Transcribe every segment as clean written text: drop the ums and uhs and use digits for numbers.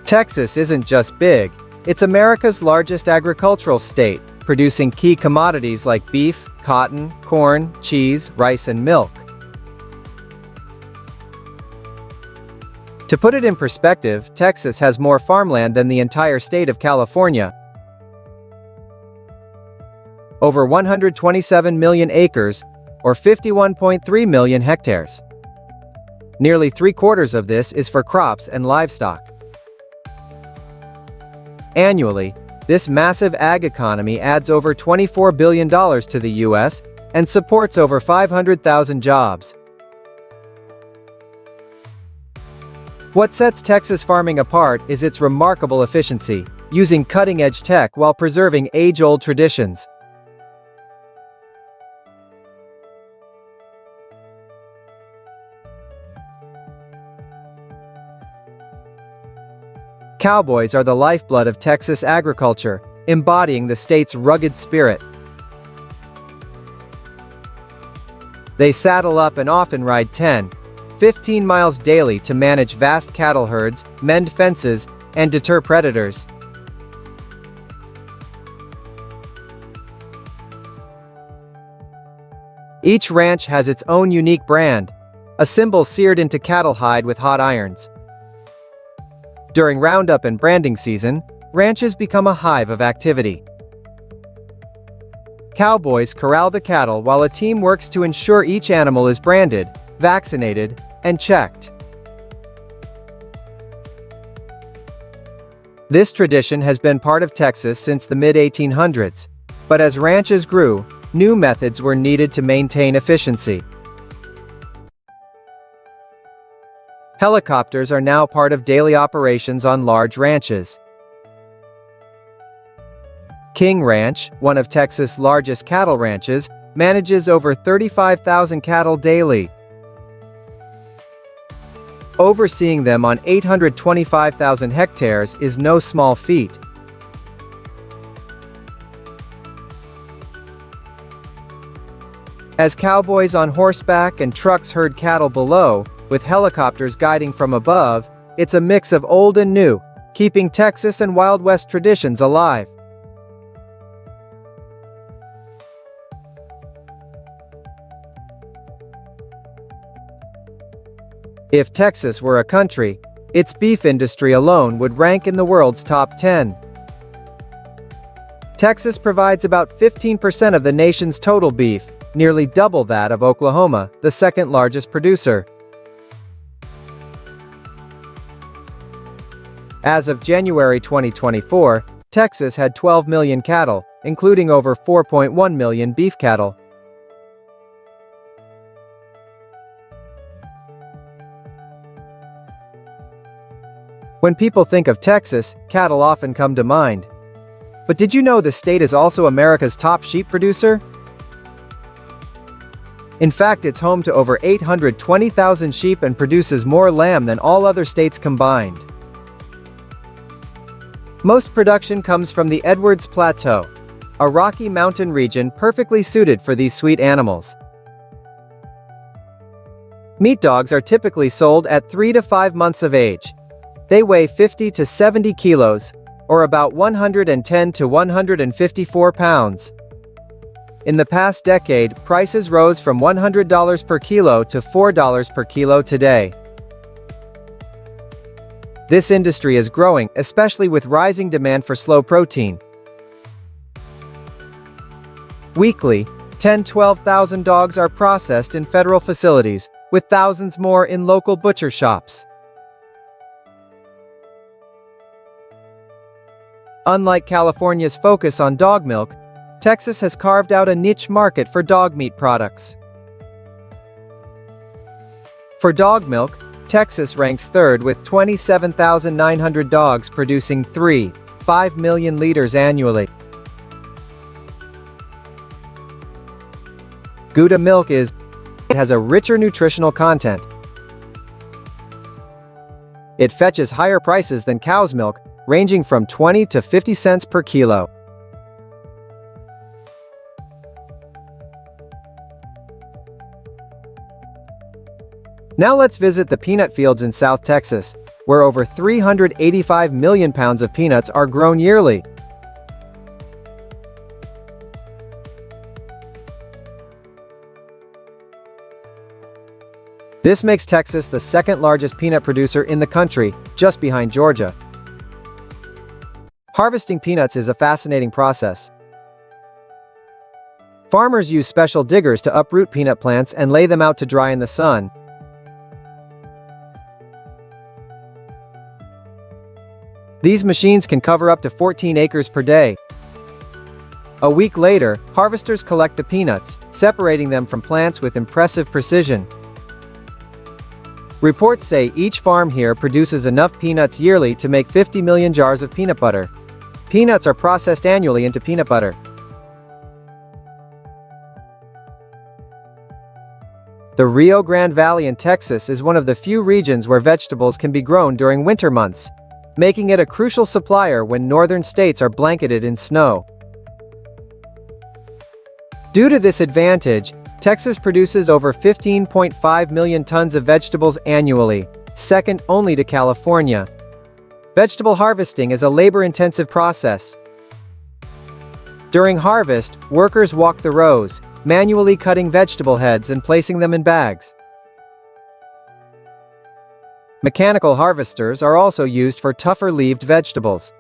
Texas isn't just big, it's America's largest agricultural state, producing key commodities like beef, cotton, corn, cheese, rice, and milk. To put it in perspective, Texas has more farmland than the entire state of California. Over 127 million acres, or 51.3 million hectares. Nearly 3/4 of this is for crops and livestock. Annually, this massive ag economy adds over $24 billion to the U.S. and supports over 500,000 jobs. What sets Texas farming apart is its remarkable efficiency, using cutting-edge tech while preserving age-old traditions. Cowboys are the lifeblood of Texas agriculture, embodying the state's rugged spirit. They saddle up and often ride 10, 15 miles daily to manage vast cattle herds, mend fences, and deter predators. Each ranch has its own unique brand, a symbol seared into cattle hide with hot irons. During roundup and branding season, ranches become a hive of activity. Cowboys corral the cattle while a team works to ensure each animal is branded, vaccinated, and checked. This tradition has been part of Texas since the mid-1800s, but as ranches grew, new methods were needed to maintain efficiency. Helicopters are now part of daily operations on large ranches. King Ranch, one of Texas' largest cattle ranches, manages over 35,000 cattle daily. Overseeing them on 825,000 hectares is no small feat. As cowboys on horseback and trucks herd cattle below, with helicopters guiding from above, it's a mix of old and new, keeping Texas and Wild West traditions alive. If Texas were a country, its beef industry alone would rank in the world's top 10. Texas provides about 15% of the nation's total beef, nearly double that of Oklahoma, the second largest producer. As of January 2024, Texas had 12 million cattle, including over 4.1 million beef cattle. When people think of Texas, cattle often come to mind. But did you know the state is also America's top sheep producer? In fact, it's home to over 820,000 sheep and produces more lamb than all other states combined. Most production comes from the Edwards Plateau, a rocky mountain region perfectly suited for these sweet animals. Meat dogs are typically sold at 3 to 5 months of age. They weigh 50 to 70 kilos, or about 110 to 154 pounds. In the past decade, prices rose from $100 per kilo to $4 per kilo today. This industry is growing, especially with rising demand for slow protein. Weekly, 10,000–12,000 dogs are processed in federal facilities, with thousands more in local butcher shops. Unlike California's focus on dog milk, Texas has carved out a niche market for dog meat products. For dog milk, Texas ranks third with 27,900 dogs producing 3.5 million liters annually. Gouda milk it has a richer nutritional content. It fetches higher prices than cow's milk, ranging from 20 to 50 cents per kilo. Now let's visit the peanut fields in South Texas, where over 385 million pounds of peanuts are grown yearly. This makes Texas the second largest peanut producer in the country, just behind Georgia. Harvesting peanuts is a fascinating process. Farmers use special diggers to uproot peanut plants and lay them out to dry in the sun. These machines can cover up to 14 acres per day. A week later, harvesters collect the peanuts, separating them from plants with impressive precision. Reports say each farm here produces enough peanuts yearly to make 50 million jars of peanut butter. Peanuts are processed annually into peanut butter. The Rio Grande Valley in Texas is one of the few regions where vegetables can be grown during winter months, making it a crucial supplier when northern states are blanketed in snow. Due to this advantage, Texas produces over 15.5 million tons of vegetables annually, second only to California. Vegetable harvesting is a labor-intensive process. During harvest, workers walk the rows, manually cutting vegetable heads and placing them in bags. Mechanical harvesters are also used for tougher-leaved vegetables.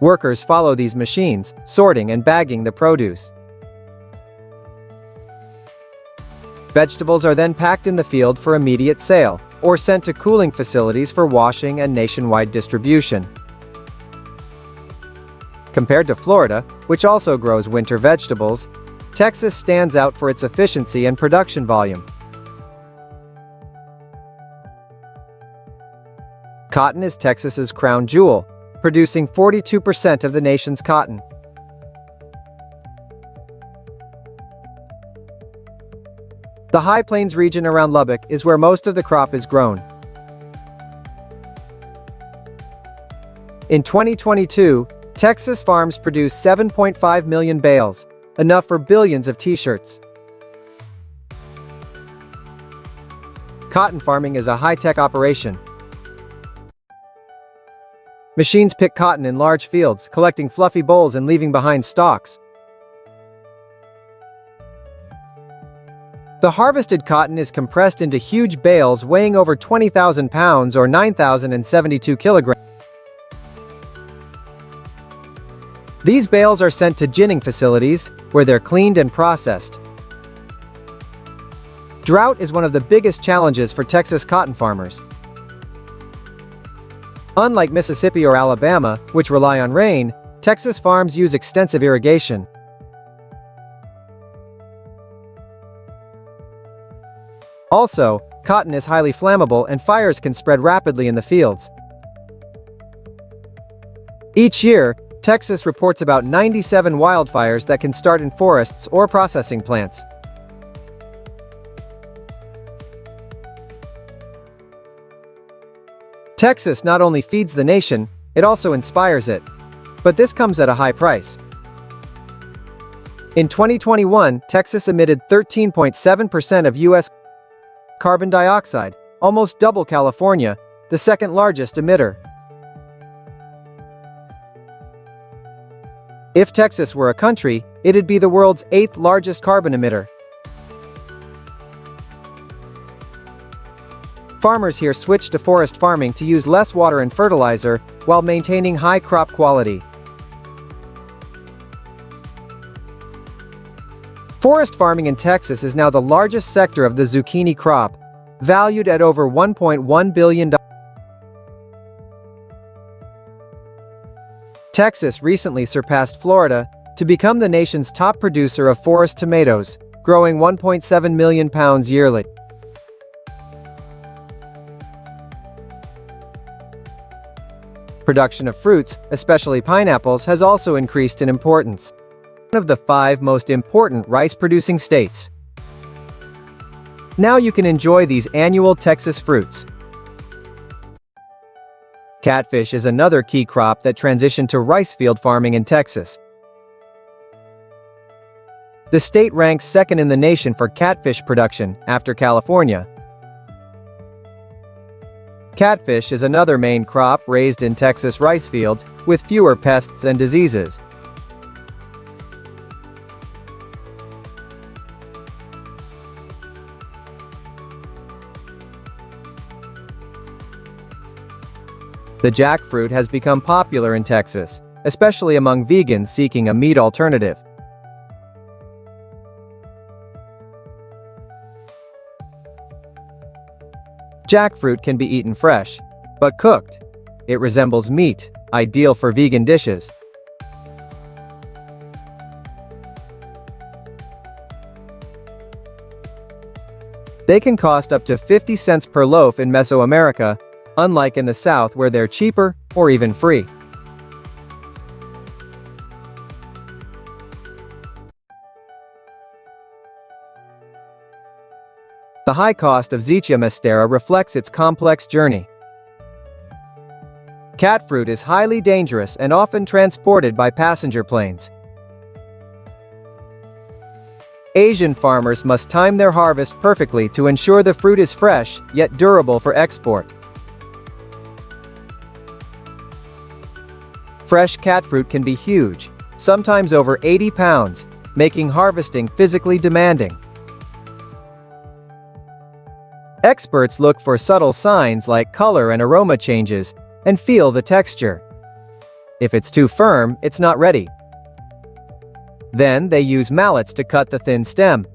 Workers follow these machines, sorting and bagging the produce. Vegetables are then packed in the field for immediate sale, or sent to cooling facilities for washing and nationwide distribution. Compared to Florida, which also grows winter vegetables, Texas stands out for its efficiency and production volume. Cotton is Texas's crown jewel, producing 42% of the nation's cotton. The High Plains region around Lubbock is where most of the crop is grown. In 2022, Texas farms produced 7.5 million bales, enough for billions of t-shirts. Cotton farming is a high-tech operation. Machines pick cotton in large fields, collecting fluffy bolls and leaving behind stalks. The harvested cotton is compressed into huge bales weighing over 20,000 pounds or 9,072 kilograms. These bales are sent to ginning facilities, where they're cleaned and processed. Drought is one of the biggest challenges for Texas cotton farmers. Unlike Mississippi or Alabama, which rely on rain, Texas farms use extensive irrigation. Also, cotton is highly flammable and fires can spread rapidly in the fields. Each year, Texas reports about 97 wildfires that can start in forests or processing plants. Texas not only feeds the nation, it also inspires it. But this comes at a high price. In 2021, Texas emitted 13.7% of U.S. carbon dioxide, almost double California, the second largest emitter. If Texas were a country, it'd be the world's 8th largest carbon emitter. Farmers here switched to forest farming to use less water and fertilizer while maintaining high crop quality. Forest farming in Texas is now the largest sector of the zucchini crop, valued at over $1.1 billion. Texas recently surpassed Florida to become the nation's top producer of forest tomatoes, growing 1.7 million pounds yearly. Production of fruits, especially pineapples, has also increased in importance. One of the 5 most important rice-producing states. Now you can enjoy these annual Texas fruits. Catfish is another key crop that transitioned to rice field farming in Texas. The state ranks second in the nation for catfish production, after California. Catfish is another main crop raised in Texas rice fields, with fewer pests and diseases. The jackfruit has become popular in Texas, especially among vegans seeking a meat alternative. Jackfruit can be eaten fresh, but cooked. It resembles meat, ideal for vegan dishes. They can cost up to 50 cents per loaf in Mesoamerica, unlike in the South where they're cheaper or even free. The high cost of Zetia mystera reflects its complex journey. Catfruit is highly dangerous and often transported by passenger planes. Asian farmers must time their harvest perfectly to ensure the fruit is fresh, yet durable for export. Fresh catfruit can be huge, sometimes over 80 pounds, making harvesting physically demanding. Experts look for subtle signs like color and aroma changes, and feel the texture. If it's too firm, it's not ready. Then they use mallets to cut the thin stem.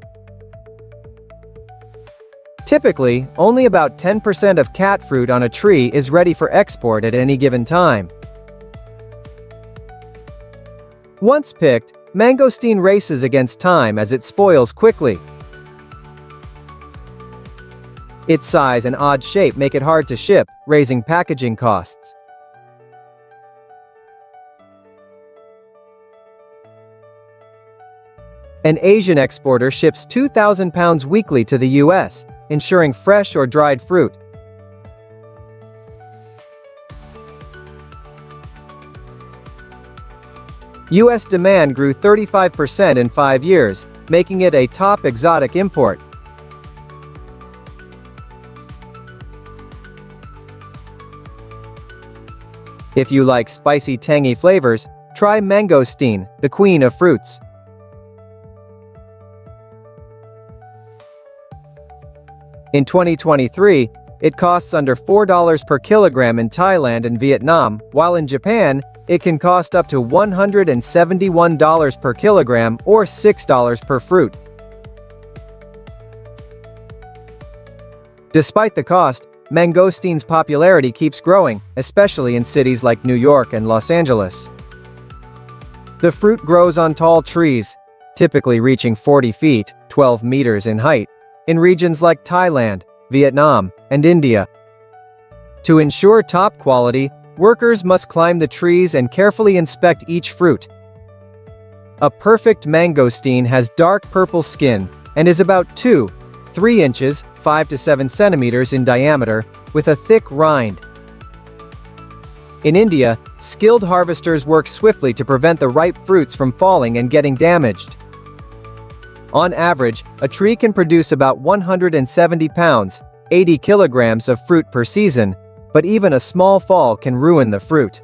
Typically, only about 10% of catfruit on a tree is ready for export at any given time. Once picked, mangosteen races against time as it spoils quickly. Its size and odd shape make it hard to ship, raising packaging costs. An Asian exporter ships 2,000 pounds weekly to the U.S., ensuring fresh or dried fruit. U.S. demand grew 35% in 5 years, making it a top exotic import. If you like spicy, tangy flavors, try Mangosteen, the queen of fruits. In 2023, it costs under $4 per kilogram in Thailand and Vietnam, while in Japan, it can cost up to $171 per kilogram or $6 per fruit. Despite the cost, mangosteen's popularity keeps growing, especially in cities like New York and Los Angeles. The fruit grows on tall trees, typically reaching 40 feet, 12 meters in height, in regions like Thailand, Vietnam, and India. To ensure top quality, workers must climb the trees and carefully inspect each fruit. A perfect mangosteen has dark purple skin and is about 2-3 inches, 5 to 7 centimeters in diameter, with a thick rind. In India, skilled harvesters work swiftly to prevent the ripe fruits from falling and getting damaged. On average, a tree can produce about 170 pounds, 80 kilograms of fruit per season, but even a small fall can ruin the fruit.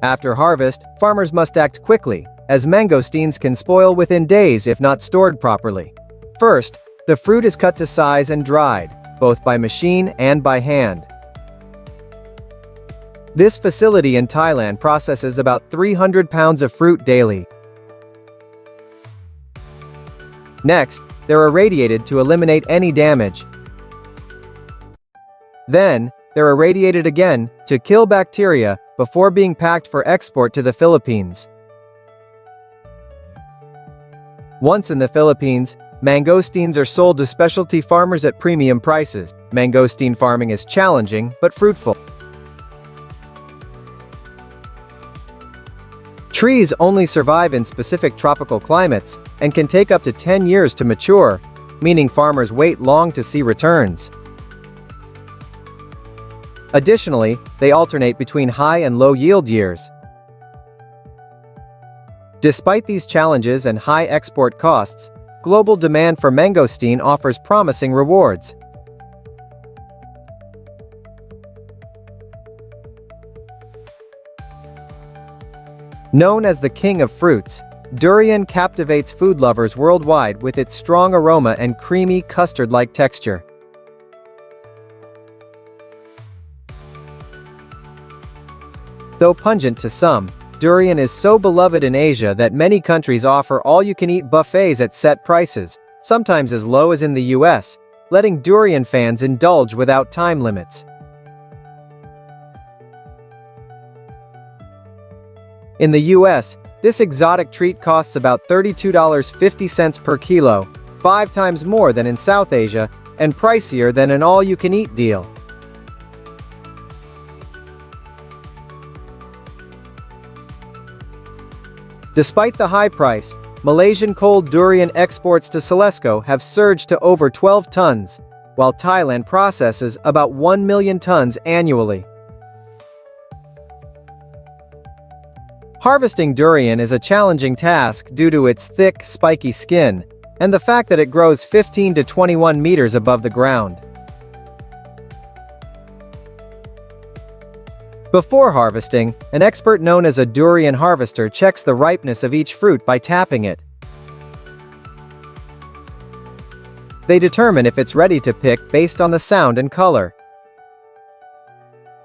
After harvest, farmers must act quickly, as mangosteens can spoil within days if not stored properly. First, the fruit is cut to size and dried, both by machine and by hand. This facility in Thailand processes about 300 pounds of fruit daily. Next, they're irradiated to eliminate any damage. Then, they're irradiated again to kill bacteria before being packed for export to the Philippines. Once in the Philippines, mangosteens are sold to specialty farmers at premium prices. Mangosteen farming is challenging but fruitful. Trees only survive in specific tropical climates and can take up to 10 years to mature, meaning farmers wait long to see returns. Additionally, they alternate between high and low yield years. Despite these challenges and high export costs, global demand for mangosteen offers promising rewards. Known as the king of fruits, durian captivates food lovers worldwide with its strong aroma and creamy custard-like texture. Though pungent to some, durian is so beloved in Asia that many countries offer all-you-can-eat buffets at set prices, sometimes as low as in the US, letting durian fans indulge without time limits. In the US, this exotic treat costs about $32.50 per kilo, 5 times more than in South Asia, and pricier than an all-you-can-eat deal. Despite the high price, Malaysian cold durian exports to Celesco have surged to over 12 tons, while Thailand processes about 1 million tons annually. Harvesting durian is a challenging task due to its thick, spiky skin, and the fact that it grows 15 to 21 meters above the ground. Before harvesting, an expert known as a durian harvester checks the ripeness of each fruit by tapping it. They determine if it's ready to pick based on the sound and color.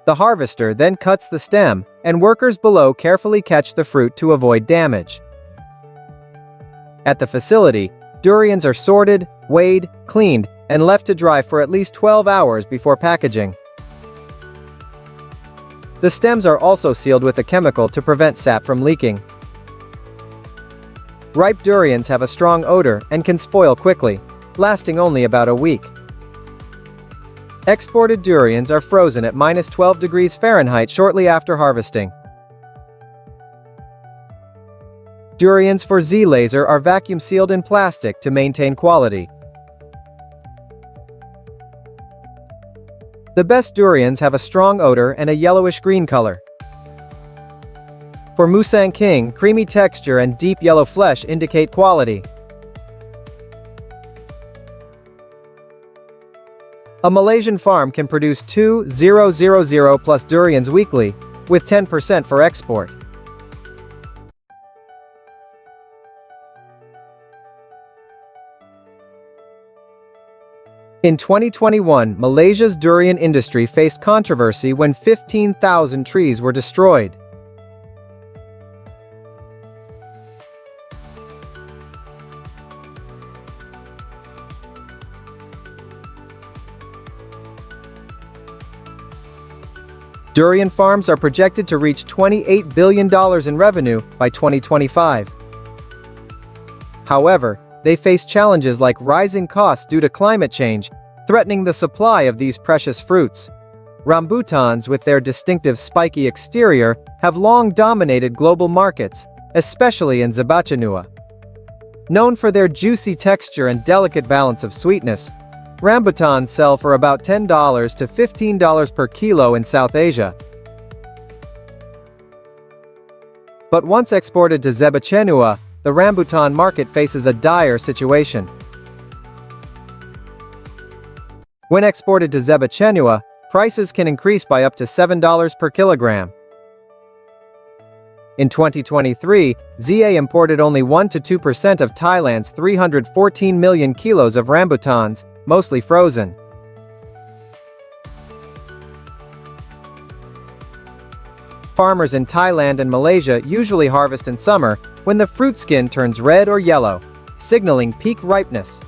The harvester then cuts the stem, and workers below carefully catch the fruit to avoid damage. At the facility, durians are sorted, weighed, cleaned, and left to dry for at least 12 hours before packaging. The stems are also sealed with a chemical to prevent sap from leaking. Ripe durians have a strong odor and can spoil quickly, lasting only about a week. Exported durians are frozen at -12 degrees Fahrenheit shortly after harvesting. Durians for Z-Laser are vacuum sealed in plastic to maintain quality. The best durians have a strong odor and a yellowish-green color. For Musang King, creamy texture and deep yellow flesh indicate quality. A Malaysian farm can produce 2,000 plus durians weekly, with 10% for export. In 2021, Malaysia's durian industry faced controversy when 15,000 trees were destroyed. Durian farms are projected to reach $28 billion in revenue by 2025. However, they face challenges like rising costs due to climate change, threatening the supply of these precious fruits. Rambutans, with their distinctive spiky exterior, have long dominated global markets, especially in Zabachanua. Known for their juicy texture and delicate balance of sweetness, Rambutans sell for about $10 to $15 per kilo in South Asia. But once exported to Zabachanua, the rambutan market faces a dire situation. When exported to Zabachanua, prices can increase by up to $7 per kilogram. In 2023, ZA imported only 1 to 2% of Thailand's 314 million kilos of rambutans, mostly frozen. Farmers in Thailand and Malaysia usually harvest in summer when the fruit skin turns red or yellow, signaling peak ripeness.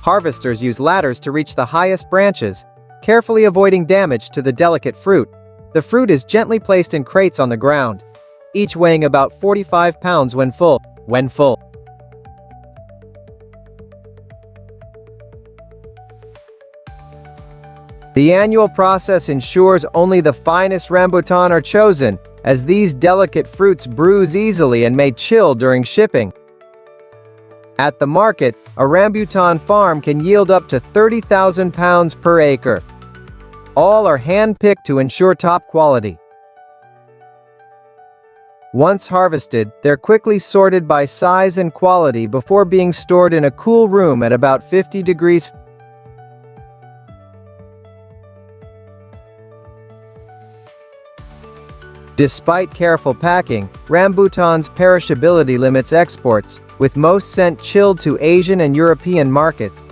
Harvesters use ladders to reach the highest branches, carefully avoiding damage to the delicate fruit. The fruit is gently placed in crates on the ground, each weighing about 45 pounds when full. The annual process ensures only the finest rambutan are chosen, as these delicate fruits bruise easily and may chill during shipping. At the market, a rambutan farm can yield up to 30,000 pounds per acre. All are hand-picked to ensure top quality. Once harvested, they're quickly sorted by size and quality before being stored in a cool room at about 50 degrees. Despite careful packing, Rambutan's perishability limits exports, with most sent chilled to Asian and European markets.